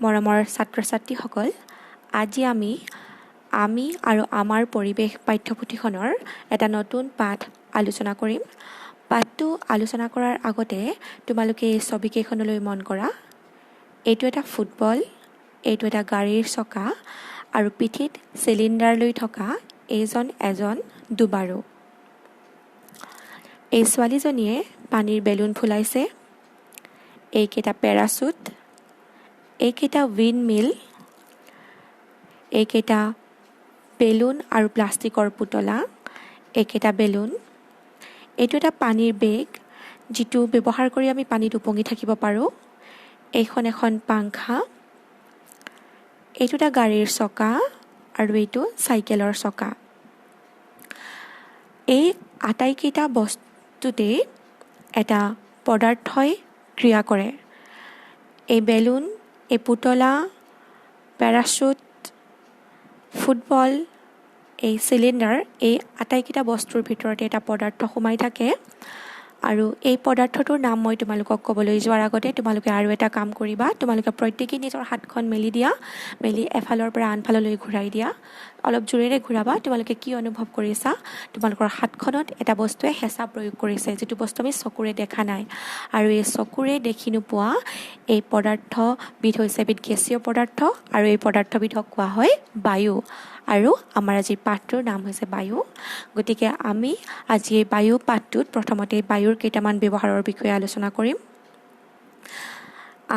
মৰমৰ ছাত্ৰ-ছাত্ৰীসকল, আজি আমি আৰু আমাৰ পৰিৱেশ পাঠ্যপুথিখনৰ এটা নতুন পাঠ আলোচনা কৰিম। পাঠটো আলোচনা কৰাৰ আগতে তোমালোকে এই ছবিকেইখনলৈ মন কৰা। এইটো এটা ফুটবল, এইটো এটা গাড়ীৰ চকা আৰু পিঠিত চিলিণ্ডাৰ লৈ থকা এজন দুবাৰু। এই ছোৱালীজনীয়ে পানীৰ বেলুন ফুলাইছে। এইকেইটা পেৰাচুট, এইকেইটা উইণ্ড মিল, এইকেইটা বেলুন আৰু প্লাষ্টিকৰ পুতলা, এইকেইটা বেলুন। এইটো এটা পানীৰ বেগ, যিটো ব্যৱহাৰ কৰি আমি পানীত উপঙি থাকিব পাৰোঁ। এইখন এখন পাংখা, এইটো এটা গাড়ীৰ চকা আৰু এইটো চাইকেলৰ চকা। এই আটাইকেইটা বস্তুতেই এটা পদাৰ্থই ক্ৰিয়া কৰে। এই বেলুন, এই পুতলা, পেৰাচুট, ফুটবল, এই চিলিণ্ডাৰ, এই আটাইকেইটা বস্তুৰ ভিতৰতে এটা পদাৰ্থ সোমাই থাকে। আৰু এই পদাৰ্থটোৰ নাম মই তোমালোকক ক'বলৈ যোৱাৰ আগতে তোমালোকে আৰু এটা কাম কৰিবা। তোমালোকে প্ৰত্যেকেই নিজৰ হাতখন মেলি দিয়া, মেলি এফালৰ পৰা আনফাললৈ ঘূৰাই দিয়া। অলপ জোৰেৰে ঘূৰাবা। তোমালোকে কি অনুভৱ কৰিছা? তোমালোকৰ হাতখনত এটা বস্তুৱে হেঁচা প্ৰয়োগ কৰিছে, যিটো বস্তু আমি চকুৰে দেখা নাই। আৰু এই চকুৰে দেখি নোপোৱা এই পদাৰ্থবিধ হৈছে এবিধ গেছীয় পদাৰ্থ, আৰু এই পদাৰ্থবিধক কোৱা হয় বায়ু। আৰু আমাৰ আজিৰ পাঠটোৰ নাম হৈছে বায়ু। গতিকে আমি আজি এই বায়ু পাঠটোত প্ৰথমতে বায়ুৰ কেইটামান ব্যৱহাৰৰ বিষয়ে আলোচনা কৰিম।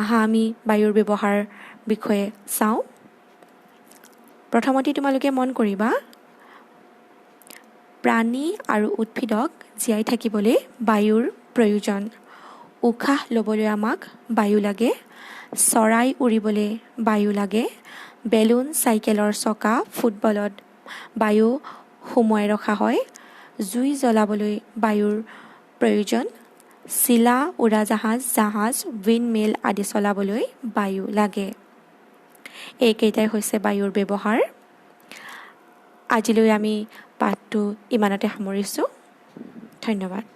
আহা আমি বায়ুৰ ব্যৱহাৰ বিষয়ে চাওঁ। প্ৰথমতে তোমালোকে মন কৰিবা, প্ৰাণী আৰু উদ্ভিদক জীয়াই থাকিবলৈ বায়ুৰ প্ৰয়োজন। উশাহ ল'বলৈ আমাক বায়ু লাগে, চৰাই উৰিবলৈ বায়ু লাগে, বেলুন, চাইকেলৰ চকা, ফুটবলত বায়ু সুমুৱাই ৰখা হয়, জুই জ্বলাবলৈ বায়ুৰ প্ৰয়োজন, চিলা, উৰাজাহাজ, জাহাজ, উইণ্ড মিল আদি চলাবলৈ বায়ু লাগে। এইকেইটাই হৈছে বায়ুৰ ব্যৱহাৰ। আজিলৈ আমি পাঠটো ইমানতে সামৰিছোঁ। ধন্যবাদ।